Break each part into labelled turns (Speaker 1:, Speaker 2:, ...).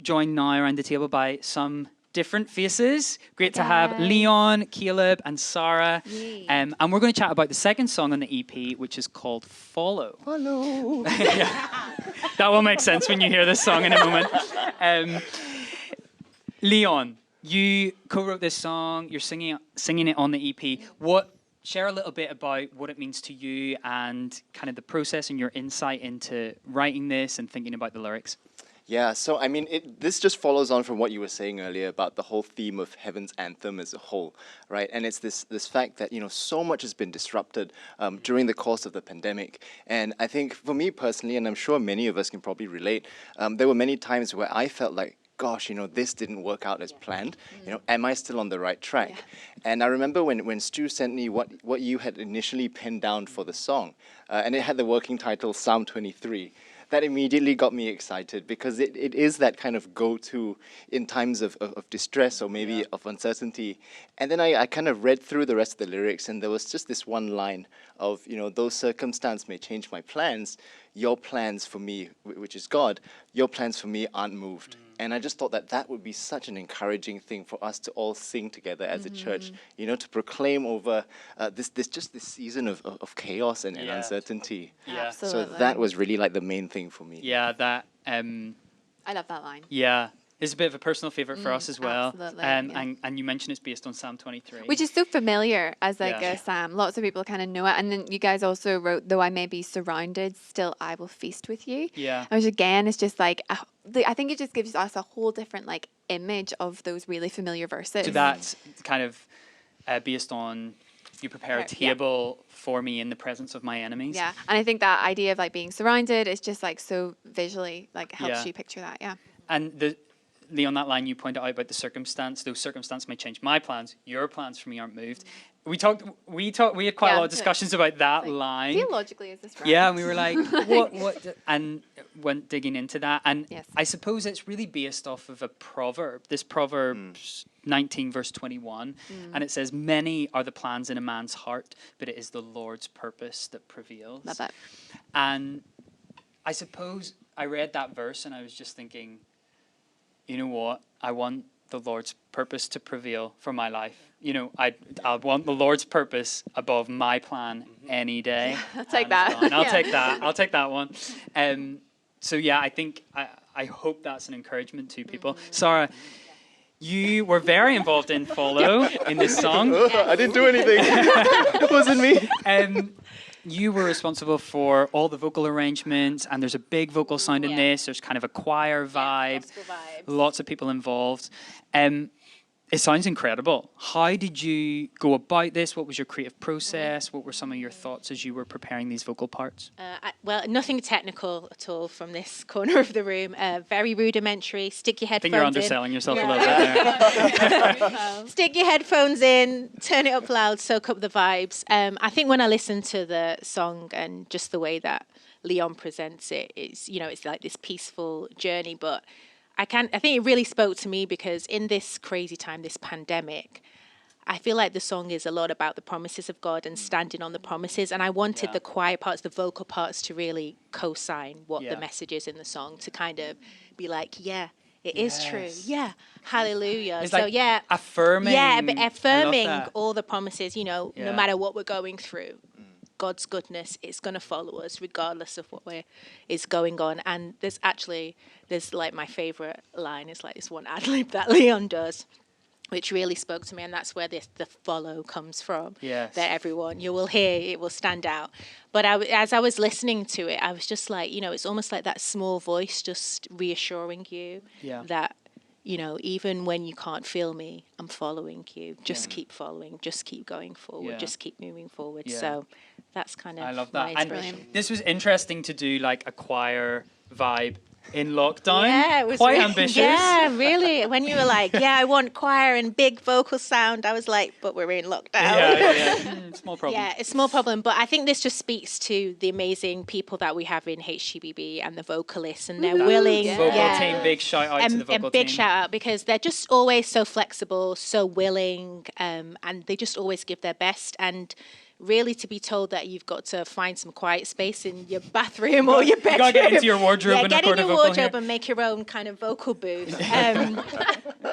Speaker 1: joined now around the table by some different faces. Great to have Leon, Caleb, and Sarah. And we're going to chat about the second song on the EP, which is called Follow.
Speaker 2: Follow.
Speaker 1: That will make sense when you hear this song in a moment. Leon, you co-wrote this song. You're singing it on the EP. Share a little bit about what it means to you and kind of the process and your insight into writing this and thinking about the lyrics.
Speaker 2: Yeah, so I mean, this just follows on from what you were saying earlier about the whole theme of Heaven's Anthem as a whole, right? And it's this fact that, so much has been disrupted during the course of the pandemic. And I think for me personally, and I'm sure many of us can probably relate, there were many times where I felt like, gosh, this didn't work out as planned. Am I still on the right track? Yeah. And I remember when Stu sent me what you had initially penned down for the song, and it had the working title Psalm 23. That immediately got me excited because it is that kind of go-to in times of distress or maybe of uncertainty. And then I kind of read through the rest of the lyrics, and there was just this one line of, those circumstances may change my plans, your plans for me, which is God, your plans for me aren't moved. And I just thought that would be such an encouraging thing for us to all sing together as a church, to proclaim over this season of chaos and uncertainty.
Speaker 3: Yeah. Absolutely.
Speaker 2: So that was really like the main thing for me.
Speaker 1: Yeah, that...
Speaker 3: I love that line.
Speaker 1: Yeah. It's a bit of a personal favourite for us as well.
Speaker 3: Absolutely.
Speaker 1: And you mentioned it's based on Psalm 23.
Speaker 3: Which is so familiar as a psalm. Lots of people kind of know it. And then you guys also wrote, though I may be surrounded, still I will feast with you.
Speaker 1: Yeah.
Speaker 3: Which again is just like, I think it just gives us a whole different image of those really familiar verses.
Speaker 1: So that's kind of based on you prepare a table for me in the presence of my enemies.
Speaker 3: Yeah. And I think that idea of being surrounded is just so visually helps you picture that.
Speaker 1: And Leon, that line you pointed out about the circumstance, those circumstances may change my plans, your plans for me aren't moved. We had quite a lot of discussions about that line.
Speaker 3: Theologically, is this right?
Speaker 1: Yeah, and we were like, what? And went digging into that. And I suppose it's really based off of a proverb, this Proverbs 19 verse 21. And it says, many are the plans in a man's heart, but it is the Lord's purpose that prevails.
Speaker 3: Love that.
Speaker 1: And I suppose I read that verse and I was just thinking, you know what? I want the Lord's purpose to prevail for my life. I want the Lord's purpose above my plan any day.
Speaker 3: I'll take that.
Speaker 1: I'll take that one. So yeah, I think I hope that's an encouragement to people. Sarah, you were very involved in Follow in this song.
Speaker 2: I didn't do anything. It wasn't me.
Speaker 1: You were responsible for all the vocal arrangements, and there's a big vocal sound in this. There's kind of a choir vibe, lots of people involved. It sounds incredible. How did you go about this? What was your creative process? What were some of your thoughts as you were preparing these vocal parts?
Speaker 4: Well, nothing technical at all from this corner of the room. Very rudimentary. Stick your headphones in.
Speaker 1: I think you're underselling yourself a little bit there.
Speaker 4: Stick your headphones in, turn it up loud, soak up the vibes. I think when I listen to the song and just the way that Leon presents it, it's like this peaceful journey, but I think it really spoke to me because in this crazy time, this pandemic, I feel like the song is a lot about the promises of God and standing on the promises. And I wanted the choir parts, the vocal parts to really co-sign what the message is in the song, to kind of be like, it is true. Yeah. Hallelujah.
Speaker 1: It's
Speaker 4: so
Speaker 1: affirming.
Speaker 4: Yeah, but affirming all the promises, no matter what we're going through. God's goodness is going to follow us regardless of what is going on. And there's like my favorite line is like this one ad lib that Leon does, which really spoke to me, and that's where the follow comes from.
Speaker 1: Yes.
Speaker 4: That everyone you will hear, it will stand out. But as I was listening to it, I was just like, it's almost like that small voice just reassuring you that, even when you can't feel me, I'm following you. Just keep following. Just keep going forward. Just keep moving forward.
Speaker 1: Yeah.
Speaker 4: So that's kind of
Speaker 1: I love that.
Speaker 4: my
Speaker 1: And
Speaker 4: inspiration.
Speaker 1: this was interesting to do like a choir vibe in lockdown.
Speaker 4: Yeah, it was
Speaker 1: quite
Speaker 4: really
Speaker 1: ambitious.
Speaker 4: Yeah, really. When you were like, I want choir and big vocal sound, I was like, but we're in lockdown.
Speaker 1: Small problem.
Speaker 4: Yeah, it's a small problem. But I think this just speaks to the amazing people that we have in HTBB and the vocalists, and they're willing.
Speaker 1: Vocal team, big shout out to the vocal team.
Speaker 4: And big shout out because they're just always so flexible, so willing, and they just always give their best. And really to be told that you've got to find some quiet space in your bathroom or your bedroom.
Speaker 1: You gotta get into your wardrobe
Speaker 4: yeah,
Speaker 1: and
Speaker 4: get in
Speaker 1: record a
Speaker 4: your
Speaker 1: vocal
Speaker 4: wardrobe
Speaker 1: here.
Speaker 4: and make your own kind of vocal booth.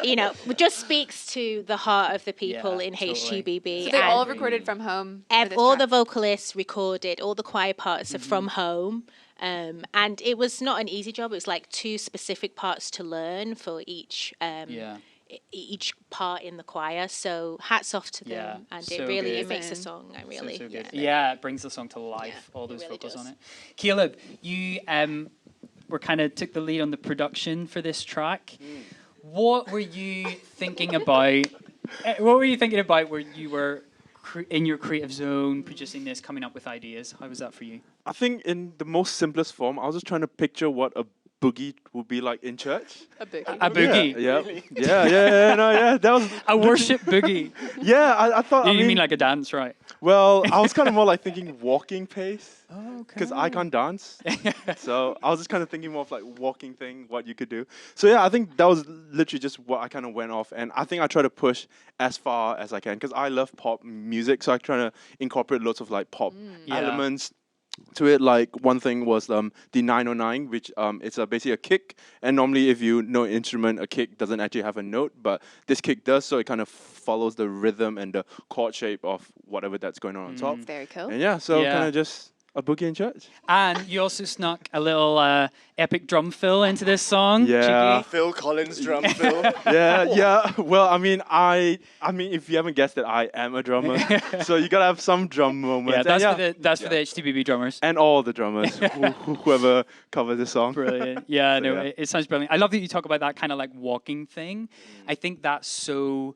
Speaker 4: It just speaks to the heart of the people
Speaker 1: Yeah,
Speaker 4: in
Speaker 1: totally.
Speaker 4: HTBB.
Speaker 3: So they
Speaker 4: and
Speaker 3: all recorded from home. for this
Speaker 4: all
Speaker 3: track.
Speaker 4: the vocalists recorded, all the choir parts are from home. And it was not an easy job. It was like 2 specific parts to learn for each each part in the choir. So hats off to them.
Speaker 1: Yeah,
Speaker 4: And
Speaker 1: so
Speaker 4: it really
Speaker 1: good.
Speaker 4: it makes the song. I really
Speaker 1: So good.
Speaker 4: yeah.
Speaker 1: Yeah, it brings the song to life.
Speaker 4: Yeah,
Speaker 1: all
Speaker 4: it
Speaker 1: those
Speaker 4: really
Speaker 1: vocals
Speaker 4: does.
Speaker 1: on it. Caleb, you were kind of took the lead on the production for this track. What were you thinking about? What were you thinking about where you were in your creative zone, producing this, coming up with ideas? How was that for you?
Speaker 5: I think in the most simplest form, I was just trying to picture what a boogie would be like in church.
Speaker 3: A boogie.
Speaker 1: A boogie.
Speaker 5: Yeah. That was
Speaker 1: A worship boogie.
Speaker 5: yeah. I thought.
Speaker 1: You
Speaker 5: I mean,
Speaker 1: mean like a dance, right?
Speaker 5: well, I was kind of more like thinking walking pace
Speaker 1: Oh, okay.
Speaker 5: because I can't dance. So I was just kind of thinking more of like walking thing, what you could do. So yeah, I think that was literally just what I kind of went off, and I think I try to push as far as I can because I love pop music, so I try to incorporate lots of like pop
Speaker 1: Yeah.
Speaker 5: elements to it. Like one thing was the 909, which it's basically a kick, and normally if you know an instrument, a kick doesn't actually have a note, but this kick does, so it kind of follows the rhythm and the chord shape of whatever that's going on top.
Speaker 3: Very cool.
Speaker 5: And yeah, so
Speaker 1: Yeah.
Speaker 5: kind of just a boogie in church.
Speaker 1: And you also snuck a little epic drum fill into this song.
Speaker 5: Yeah.
Speaker 1: cheeky.
Speaker 2: Phil Collins drum fill.
Speaker 5: Yeah. Well, I mean, if you haven't guessed it, I am a drummer, so you gotta have some drum moments.
Speaker 1: Yeah,
Speaker 5: And
Speaker 1: that's for the HTBB drummers.
Speaker 5: and all the drummers, whoever covers the song.
Speaker 1: Brilliant. Yeah,
Speaker 5: So,
Speaker 1: no,
Speaker 5: yeah.
Speaker 1: it sounds brilliant. I love that you talk about that kind of like walking thing. I think that's so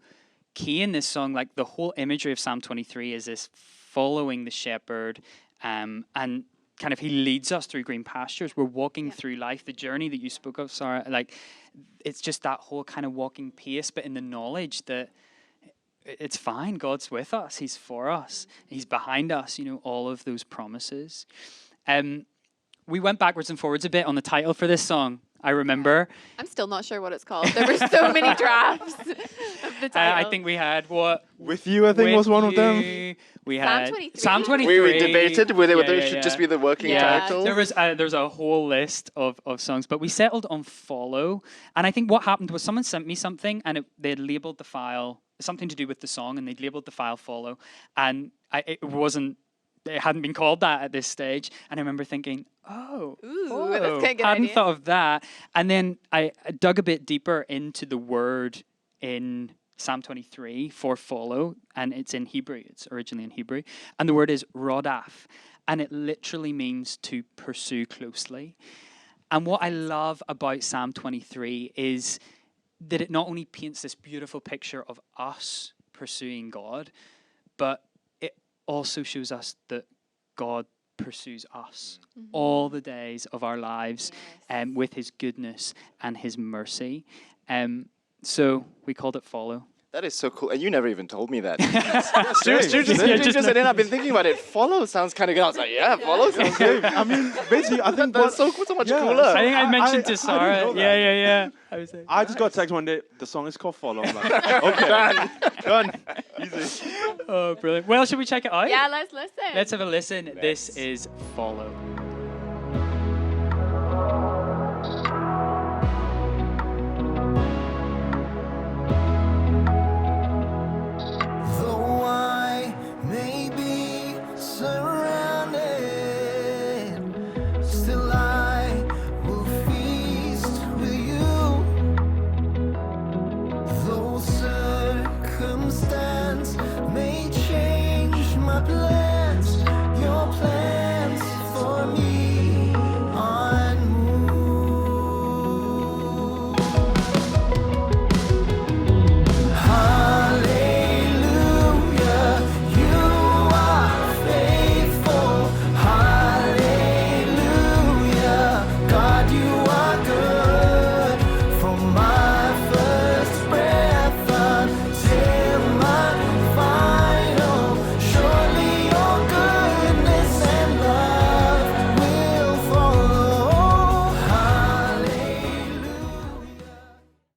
Speaker 1: key in this song. Like the whole imagery of Psalm 23 is this following the shepherd, and kind of he leads us through green pastures. We're walking through life, the journey that you spoke of, Sarah. Like it's just that whole kind of walking pace, but in the knowledge that it's fine. God's with us. He's for us. He's behind us. All of those promises. We went backwards and forwards a bit on the title for this song. I remember.
Speaker 3: I'm still not sure what it's called. There were so many drafts of the title.
Speaker 1: I think we had what?
Speaker 5: With you, I think
Speaker 1: With
Speaker 5: was one of them.
Speaker 1: You. We had
Speaker 3: 23.
Speaker 1: Psalm 23.
Speaker 2: We debated whether
Speaker 1: Yeah,
Speaker 2: it should just be the working
Speaker 3: Yeah.
Speaker 2: title.
Speaker 1: There's a whole list of songs, but we settled on Follow. And I think what happened was someone sent me something, and they had labeled the file something to do with the song, and they'd labeled the file Follow, and it hadn't been called that at this stage. And I remember thinking,
Speaker 3: Ooh,
Speaker 1: Follow.
Speaker 3: that's kind of good
Speaker 1: Hadn't
Speaker 3: idea.
Speaker 1: thought of that. And then I dug a bit deeper into the word in Psalm 23 for follow, and it's in Hebrew. It's originally in Hebrew. And the word is rodaf, and it literally means to pursue closely. And what I love about Psalm 23 is that it not only paints this beautiful picture of us pursuing God, but it also shows us that God pursues us all the days of our lives with his goodness and his mercy. So we called it Follow.
Speaker 2: That is so cool. And you never even told me that.
Speaker 5: Same.
Speaker 2: Stu just said it. I've been thinking about it. Follow sounds kind of good. I was like, yeah, follow sounds good.
Speaker 5: I mean, basically, I think
Speaker 2: That's so much cooler.
Speaker 1: I think I mentioned to
Speaker 5: I didn't
Speaker 1: Sarah.
Speaker 5: know that.
Speaker 1: Yeah. I was like,
Speaker 5: I just got a text one day. The song is called Follow. I'm like, okay, done. Easy.
Speaker 1: oh, brilliant. Well, should we check it out?
Speaker 3: Yeah, let's listen.
Speaker 1: Let's have a listen. This is Follow.